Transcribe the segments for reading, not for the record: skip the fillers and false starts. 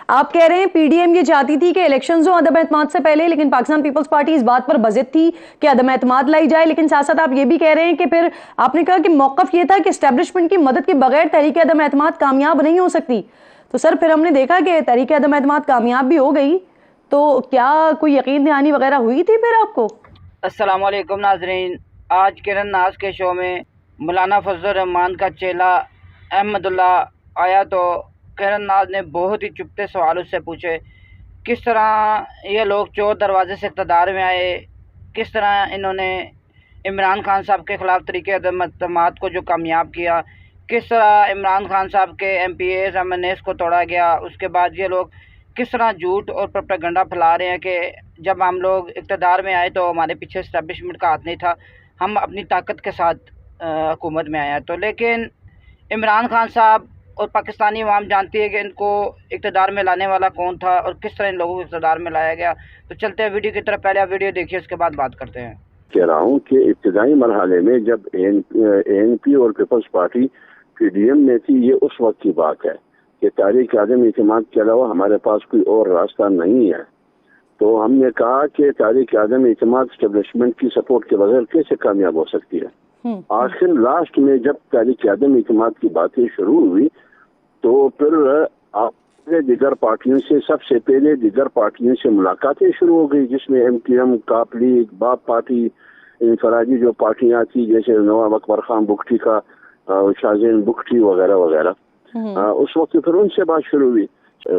آپ کہہ رہے ہیں پی ڈی ایم یہ چاہتی تھی کہ الیکشنز ہوں عدم اعتماد سے پہلے، لیکن پاکستان پیپلز پارٹی اس بات پر بضد تھی کہ عدم اعتماد لائی جائے، لیکن ساتھ ساتھ آپ یہ بھی کہہ رہے ہیں کہ پھر آپ نے کہا کہ موقف یہ تھا کہ اسٹیبلشمنٹ کی مدد کے بغیر تحریک عدم اعتماد کامیاب نہیں ہو سکتی۔ تو سر پھر ہم نے دیکھا کہ تحریک عدم اعتماد کامیاب بھی ہو گئی، تو کیا کوئی یقین دہانی وغیرہ ہوئی تھی پھر آپ کو؟ السلام علیکم ناظرین، آج کرن ناز کے شو میں مولانا فضل الرحمان کا چیلا احمد اللہ آیا تو کرن ناز نے بہت ہی چپتے سوال اس سے پوچھے، کس طرح یہ لوگ چور دروازے سے اقتدار میں آئے، کس طرح انہوں نے عمران خان صاحب کے خلاف طریقے عدم اعتماد کو جو کامیاب کیا، کس طرح عمران خان صاحب کے MPs MNAs کو توڑا گیا، اس کے بعد یہ لوگ کس طرح جھوٹ اور پروپیگنڈا پھیلا رہے ہیں کہ جب ہم لوگ اقتدار میں آئے تو ہمارے پیچھے اسٹیبلشمنٹ کا ہاتھ نہیں تھا، ہم اپنی طاقت کے ساتھ حکومت میں آئے ہیں۔ تو لیکن عمران خان صاحب اور پاکستانی عوام جانتی ہے کہ ان کو اقتدار میں لانے والا کون تھا اور کس طرح ان لوگوں کو اقتدار میں لایا گیا۔ تو چلتے ہیں ویڈیو کی طرف، پہلے آپ ویڈیو دیکھیے، اس کے بعد بات کرتے ہیں۔ کہہ رہا ہوں کہ ابتدائی مرحلے میں جب اے این پی اور Peoples Party P D M میں تھی، یہ اس وقت کی بات ہے کہ تحریک عدم اعتماد کے علاوہ ہمارے پاس کوئی اور راستہ نہیں ہے۔ تو ہم نے کہا کہ تحریک عدم اعتماد اسٹیبلشمنٹ کی سپورٹ کے بغیر کیسے کامیاب ہو سکتی ہے۔ آخر لاسٹ میں جب تحریک عدم اعتماد کی باتیں شروع ہوئی تو پھر دیگر پارٹیوں سے سب سے پہلے دیگر پارٹیوں سے ملاقاتیں شروع ہو گئی، جس میں ایم کیو ایم، کاپ لیگ، باپ پارٹی، انفرادی جو پارٹیاں تھیں جیسے نواب اکبر خان بگٹی کا، شاہزین بگٹی وغیرہ وغیرہ، اس وقت پھر ان سے بات شروع ہوئی۔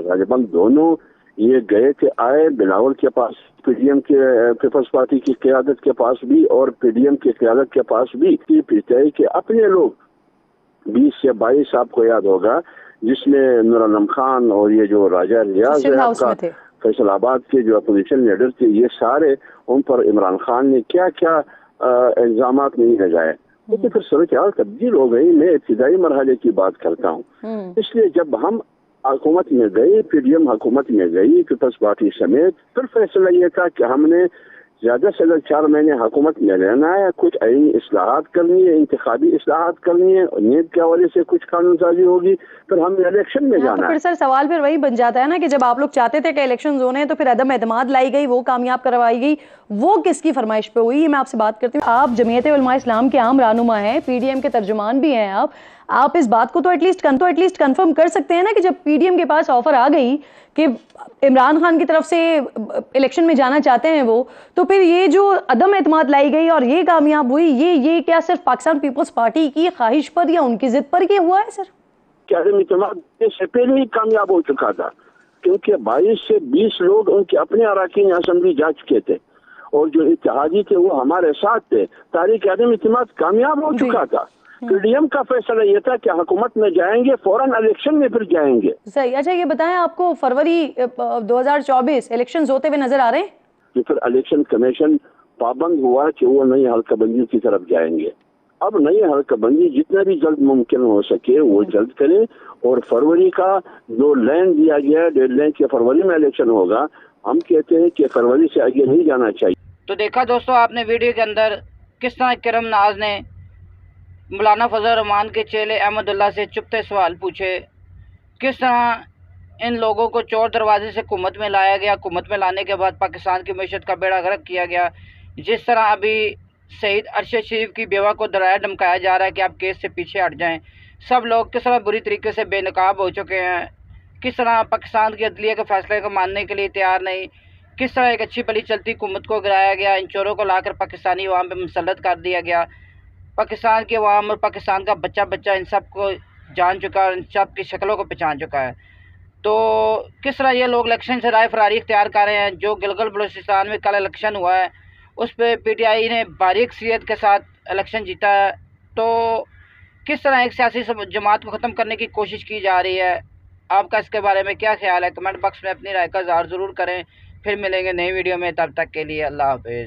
غالباً دونوں یہ گئے تھے، آئے بلاول کے پاس، پی ڈی ایم کے پیپلز پارٹی کی قیادت کے پاس بھی اور پی ڈی ایم کی قیادت کے پاس بھی، کہ اپنے لوگ 20 سے 22 آپ کو یاد ہوگا، جس میں نور عالم خان اور یہ جو راجہ ریاض ہے آپ کا، فیصل آباد کے جو اپوزیشن لیڈر تھے، یہ سارے ان پر عمران خان نے کیا کیا الزامات نہیں لگائے، لیکن پھر صورتحال تبدیل ہو گئی۔ میں ابتدائی مرحلے کی بات کرتا ہوں، اس لیے جب ہم حکومت میں گئی، پی ڈی ایم حکومت میں گئی پیپلز پارٹی سمیت، پھر فیصلہ یہ تھا کہ ہم نے زیادہ سے زیادہ 4 مہینے حکومت میں رہنا ہے، کچھ آئینی اصلاحات کرنی ہے، انتخابی اصلاحات کرنی ہے، اور نیب کے حوالے سے کچھ قانون سازی ہوگی، پھر ہم نے الیکشن میں جانا ہے۔ تو پھر سر سوال پھر وہی بن جاتا ہے نا کہ جب آپ لوگ چاہتے تھے کہ الیکشنز ہونے تو پھر عدم اعتماد لائی گئی، وہ کامیاب کروائی گئی، وہ کس کی فرمائش پہ ہوئی؟ یہ میں آپ سے بات کرتی ہوں۔ آپ جمعیت علماء اسلام کے عام رہنما ہیں، پی ڈی ایم کے ترجمان بھی ہیں، آپ اس بات کو تو ایٹ لیسٹ کنفرم کر سکتے ہیں نا کہ جب پی ڈی ایم کے پاس آفر آ گئی کہ عمران خان کی طرف سے الیکشن میں جانا چاہتے ہیں وہ، تو پھر یہ جو عدم اعتماد لائی گئی اور یہ کامیاب ہوئی، یہ کیا صرف پاکستان پیپلز پارٹی کی خواہش پر یا ان کی ضد پر کیا ہوا ہے سر؟ کہ عدم اعتماد سے پہلے ہی کامیاب ہو چکا تھا، کیونکہ 22 سے 20 لوگ ان کے اپنے اراکین اسمبلی جا چکے تھے، اور جو اتحادی تھے وہ ہمارے ساتھ تھے۔ تحریک عدم اعتماد کامیاب ہو چکا تھا۔ پی ڈی ایم کا فیصلہ یہ تھا کہ حکومت میں جائیں گے، فوراً الیکشن میں پھر جائیں گے۔ صحیح۔ اچھا یہ بتائیں، آپ کو فروری 2024 الیکشنز ہوتے ہوئے نظر آ رہے ہیں؟ کہ پھر الیکشن کمیشن پابند ہوا کہ وہ نئی حلقہ بندی کی طرف جائیں گے۔ اب نئی حلقہ بندی جتنا بھی جلد ممکن ہو سکے وہ جلد کریں، اور فروری کا جو لائن دیا گیا ہے، ڈیڈ لائن کے فروری میں الیکشن ہوگا، ہم کہتے ہیں کہ فروری سے آگے نہیں جانا چاہیے۔ تو دیکھا دوستو آپ نے ویڈیو کے اندر کس طرح کرم ناز نے مولانا فضل الرحمان کے چیلے احمد اللہ سے چپتے سوال پوچھے، کس طرح ان لوگوں کو چور دروازے سے حکومت میں لایا گیا، حکومت میں لانے کے بعد پاکستان کی معیشت کا بیڑا غرق کیا گیا، جس طرح ابھی سعید ارشد شریف کی بیوہ کو ڈرایا دھمکایا جا رہا ہے کہ آپ کیس سے پیچھے ہٹ جائیں، سب لوگ کس طرح بری طریقے سے بے نقاب ہو چکے ہیں، کس طرح پاکستان کی عدلیہ کے فیصلے کو ماننے کے لیے تیار نہیں، کس طرح ایک اچھی بلی چلتی حکومت کو گرایا گیا، ان چوروں کو لا کر پاکستانی عوام پہ مسلط کر دیا گیا، پاکستان کے عوام اور پاکستان کا بچہ ان سب کو جان چکا ہے، ان سب کی شکلوں کو پہچان چکا ہے۔ تو کس طرح یہ لوگ الیکشن سے رائے فراری اختیار کر رہے ہیں۔ جو گلگت بلوچستان میں کل الیکشن ہوا ہے اس پہ پی ٹی آئی نے باریک اکثریت کے ساتھ الیکشن جیتا ہے، تو کس طرح ایک سیاسی جماعت کو ختم کرنے کی کوشش کی جا رہی ہے؟ آپ کا اس کے بارے میں کیا خیال ہے؟ کمنٹ باکس میں اپنی رائے کا اظہار ضرور کریں۔ پھر ملیں گے نئی ویڈیو میں، تب تک کے لیے اللہ حافظ۔